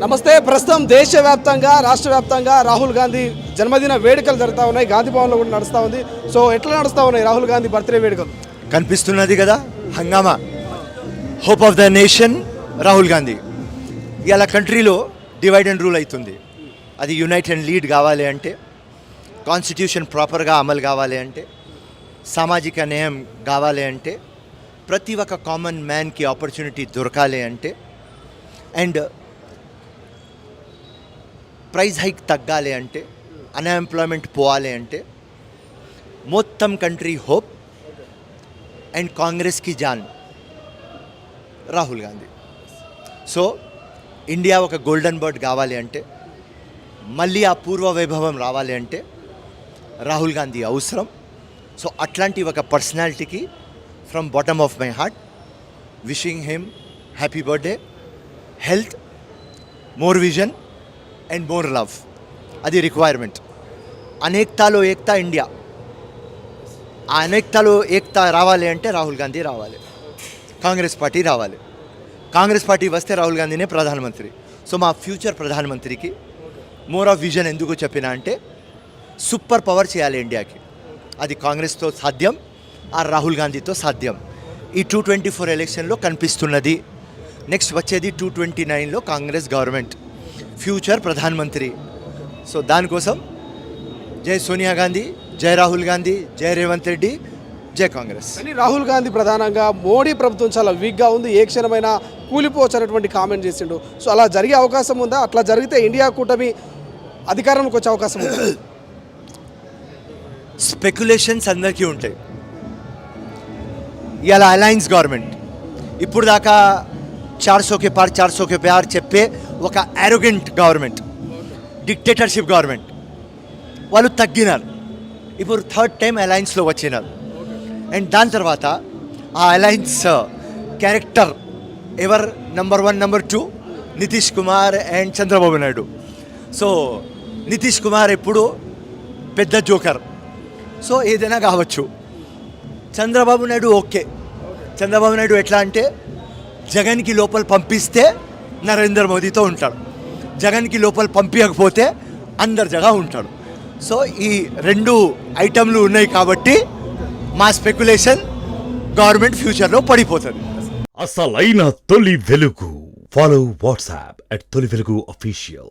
నమస్తే. ప్రస్తుతం దేశవ్యాప్తంగా రాష్ట్ర వ్యాప్తంగా రాహుల్ గాంధీ జన్మదిన వేడుకలు జరుగుతూ ఉన్నాయి. గాంధీ భవన్లో కూడా నడుస్తూ ఉంది. సో ఎట్లా నడుస్తూ ఉన్నాయి రాహుల్ గాంధీ బర్త్డే వేడుకలు? కనిపిస్తున్నది కదా హంగామా. Hope of the nation Rahul Gandhi. ఇలా కంట్రీలో డివైడ్ అండ్ రూల్ అవుతుంది. అది యునైట్ అండ్ లీడ్ కావాలి అంటే, కాన్స్టిట్యూషన్ ప్రాపర్గా అమలు కావాలి అంటే, సామాజిక న్యాయం కావాలి అంటే, ప్రతి ఒక్క కామన్ మ్యాన్కి ఆపర్చునిటీ దొరకాలి అంటే, అండ్ ప్రైస్ హైక్ తగ్గాలి అంటే, అన్ఎంప్లాయ్మెంట్ పోవాలి అంటే, మొత్తం కంట్రీ హోప్ అండ్ కాంగ్రెస్కి జాన్ రాహుల్ గాంధీ. సో ఇండియా ఒక గోల్డెన్ బర్డ్ కావాలి అంటే, మళ్ళీ ఆ పూర్వ వైభవం రావాలి అంటే రాహుల్ గాంధీ అవసరం. సో అట్లాంటి ఒక పర్సనాలిటీకి from bottom of my heart wishing him happy birthday, health, more vision and more love. అది రిక్వైర్మెంట్. అనేకతాలో ఏకతా ఇండియా. ఆ అనేకతాలో ఏకతా రావాలి అంటే రాహుల్ గాంధీ రావాలి, కాంగ్రెస్ పార్టీ రావాలి. కాంగ్రెస్ పార్టీ వస్తే రాహుల్ గాంధీనే ప్రధానమంత్రి. సో మా ఫ్యూచర్ ప్రధానమంత్రికి మోర్ ఆఫ్ విజన్ ఎందుకు చెప్పినా అంటే, సూపర్ పవర్ చేయాలి ఇండియాకి. అది కాంగ్రెస్తో సాధ్యం, ఆ రాహుల్ గాంధీతో సాధ్యం. ఈ 224 ఎలక్షన్లో కనిపిస్తున్నది. నెక్స్ట్ వచ్చేది 229లో కాంగ్రెస్ గవర్నమెంట్, ఫ్యూచర్ ప్రధానమంత్రి. సో దానికోసం జై సోనియా గాంధీ, జై రాహుల్ గాంధీ, జై రేవంత్ రెడ్డి, జై కాంగ్రెస్. కానీ రాహుల్ గాంధీ ప్రధానంగా మోడీ ప్రభుత్వం చాలా వీక్గా ఉంది, ఏ క్షణమైనా కూలిపోవచ్చు అనేటువంటి కామెంట్ చేసిండు. సో అలా జరిగే అవకాశం ఉందా? అట్లా జరిగితే ఇండియా కూటమి అధికారంలోకి వచ్చే అవకాశం ఉంది? స్పెక్యులేషన్స్ అందరికీ ఉంటాయి. ఇలా అలయన్స్ గవర్నమెంట్ ఇప్పుడు దాకా 400 के पार 400 के प्यार చెప్పే ఒక అరోగెంట్ గవర్నమెంట్, డిక్టేటర్షిప్ గవర్నమెంట్. వాళ్ళు తగ్గినారు. ఇప్పుడు థర్డ్ టైం అలయన్స్లో వచ్చినారు. అండ్ దాని తర్వాత ఆ alliance character ever number 1 number 2 Nitish Kumar and Chandrababu Naidu. So Nitish Kumar ఎప్పుడు పెద్ద జోకర్. సో ఏదైనా కావచ్చు. చంద్రబాబు నాయుడు ఓకే. చంద్రబాబు నాయుడు ఎట్లా అంటే, జగన్కి లోపల పంపిస్తే నరేంద్ర మోదీతో ఉంటాడు, జగన్కి లోపల పంపించకపోతే అందరి జగ ఉంటాడు. సో ఈ 2 ఐటమ్లు ఉన్నాయి కాబట్టి మా స్పెక్యులేషన్ గవర్నమెంట్ ఫ్యూచర్లో పడిపోతుంది. అసలైన తొలి వెలుగు. ఫాలో వాట్సాప్ @తొలి వెలుగు official.